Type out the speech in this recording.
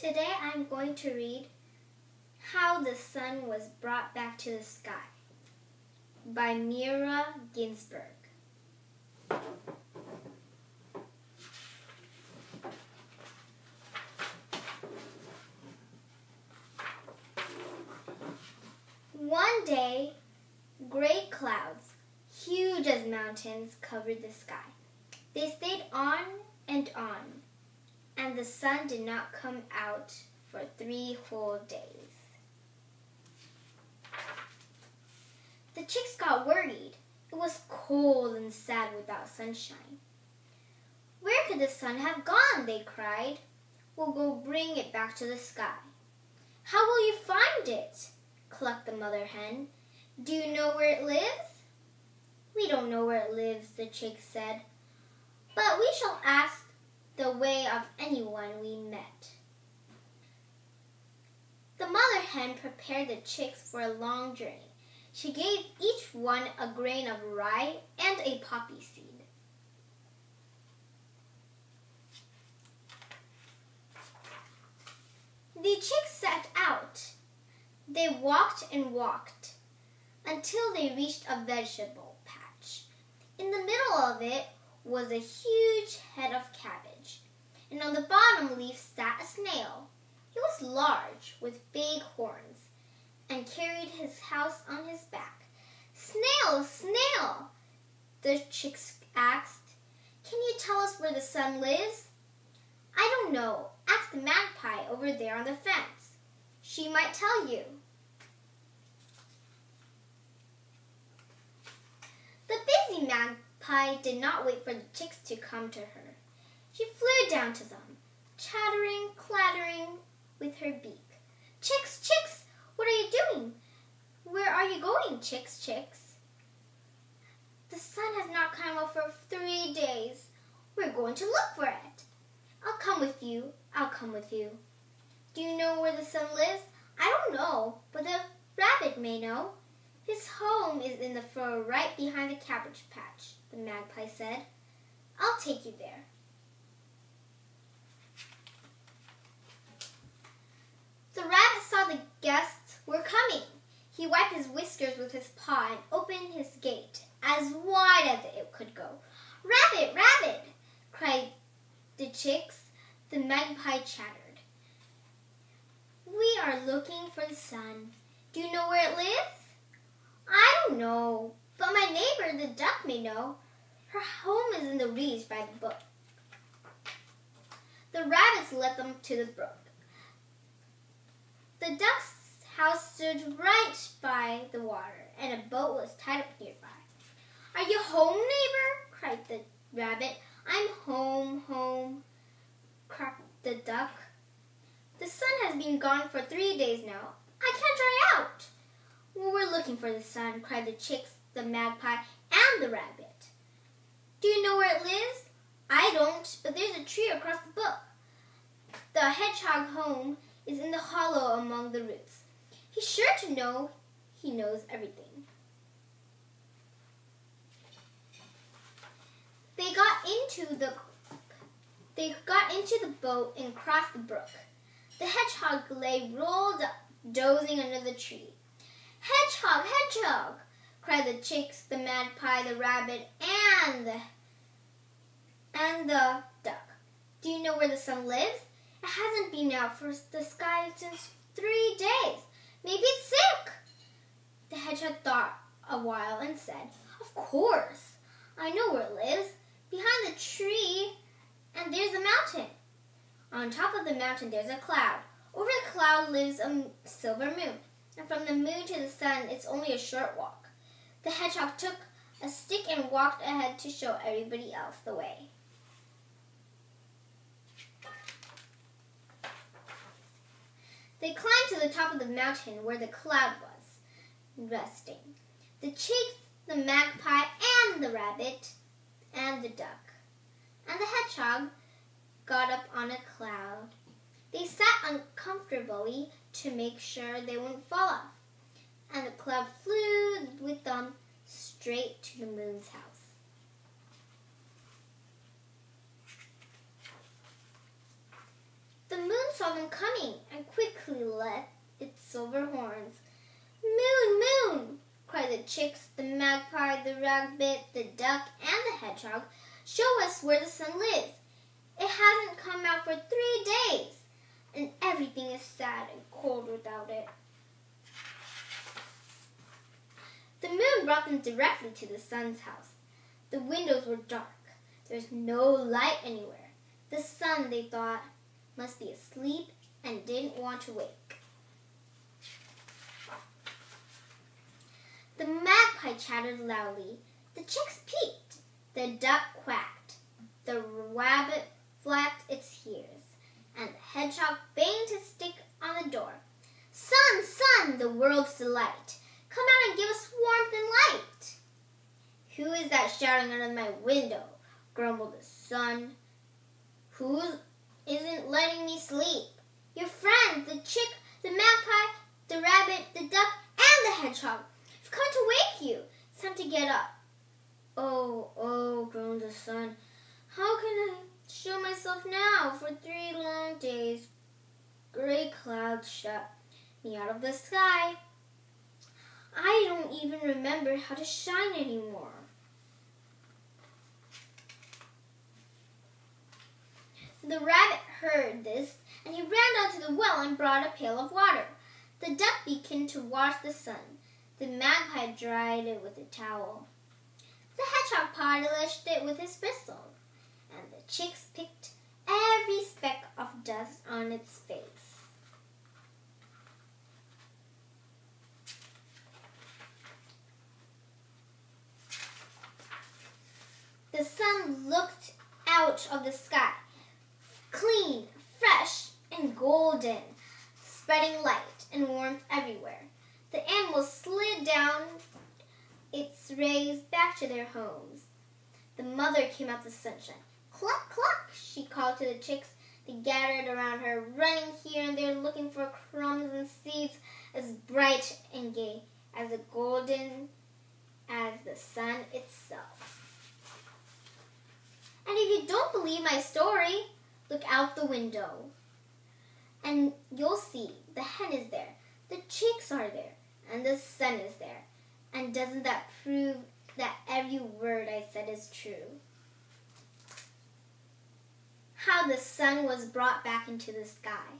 Today I'm going to read How the Sun Was Brought Back to the Sky by Mira Ginsburg. One day, great clouds, huge as mountains, covered the sky. They stayed on, and the sun did not come out for 3 whole days. The chicks got worried. It was cold and sad without sunshine. "Where could the sun have gone?" they cried. "We'll go bring it back to the sky." "How will you find it?" clucked the mother hen. "Do you know where it lives?" "We don't know where it lives," the chicks said, "but we shall ask the way of anyone we met." The mother hen prepared the chicks for a long journey. She gave each one a grain of rye and a poppy seed. The chicks set out. They walked and walked until they reached a vegetable patch. In the middle of it was a huge head of cabbage, and on the bottom leaf sat a snail. He was large, with big horns, and carried his house on his back. "Snail, snail," the chicks asked, "can you tell us where the sun lives?" "I don't know. Ask the magpie over there on the fence. She might tell you." The busy magpie did not wait for the chicks to come to her. She flew down to them, chattering, clattering with her beak. "Chicks, chicks, what are you doing? Where are you going, chicks, chicks?" "The sun has not come up for 3 days. We're going to look for it." "I'll come with you. I'll come with you." "Do you know where the sun lives?" "I don't know, but the rabbit may know. His home is in the fur right behind the cabbage patch," the magpie said. "I'll take you there." The rabbit saw the guests were coming. He wiped his whiskers with his paw and opened his gate as wide as it could go. "Rabbit, rabbit," cried the chicks. The magpie chattered. "We are looking for the sun. Do you know where it lives?" "I don't know, but my neighbor, the duck, may know. Her home is in the reeds by the brook." The rabbits led them to the brook. The duck's house stood right by the water, and a boat was tied up nearby. "Are you home, neighbor?" cried the rabbit. "I'm home, home," croaked the duck. "The sun has been gone for 3 days now. I can't dry out." "Well, we're looking for the sun," cried the chicks, the magpie, and the rabbit. "Do you know where it lives?" "I don't, but there's a tree across the brook. The hedgehog home is in the hollow among the roots. He's sure to know. He knows everything." They got into the boat and crossed the brook. The hedgehog lay rolled up, dozing under the tree. "Hedgehog, hedgehog," cried the chicks, the magpie, the rabbit, and the duck. "Do you know where the sun lives? It hasn't been out for the sky since 3 days. Maybe it's sick." The hedgehog thought a while and said, "Of course, I know where it lives. Behind the tree, and there's a mountain. On top of the mountain there's a cloud. Over the cloud lives a silver moon, and from the moon to the sun it's only a short walk." The hedgehog took a stick and walked ahead to show everybody else the way. They climbed to the top of the mountain where the cloud was resting. The chicks, the magpie, and the rabbit, and the duck, and the hedgehog got up on a cloud. They sat uncomfortably to make sure they wouldn't fall off, and the cloud flew with them straight to the moon's house. The moon saw saw them coming and quickly let its silver horns. "Moon, moon!" cried the chicks, the magpie, the rabbit, the duck, and the hedgehog. "Show us where the sun lives. It hasn't come out for 3 days, and everything is sad and cold without it." The moon brought them directly to the sun's house. The windows were dark. There was no light anywhere. The sun, they thought, must be asleep and didn't want to wake. The magpie chattered loudly. The chicks peeped. The duck quacked. The rabbit flapped its ears. And the hedgehog banged his stick on the door. "Sun, sun, the world's delight. Come out and give us warmth and light." "Who is that shouting under my window?" grumbled the sun. "Who isn't letting me sleep?" "Your friend, the chick, the magpie, the rabbit, the duck, and the hedgehog. I've come to wake you. It's time to get up." "Oh, oh," groaned the sun. "How can I show myself now? For 3 long days, gray clouds shut me out of the sky. I don't even remember how to shine anymore." The rabbit heard this, and he ran down to the well and brought a pail of water. The duck began to wash the sun. The magpie dried it with a towel. The hedgehog polished it with his bristles, and the chicks picked every speck of dust on its face. The sun looked out of the sky, clean, fresh, and golden, spreading light and warmth everywhere. The animals slid down its rays back to their homes. The mother came out to sunshine. "Cluck, cluck," she called to the chicks. They gathered around her, running here and there, looking for crumbs and seeds as bright and gay, as golden as the sun itself. And if you don't believe my story, look out the window, and you'll see the hen is there, the chicks are there, and the sun is there. And doesn't that prove that every word I said is true? How the sun was brought back into the sky.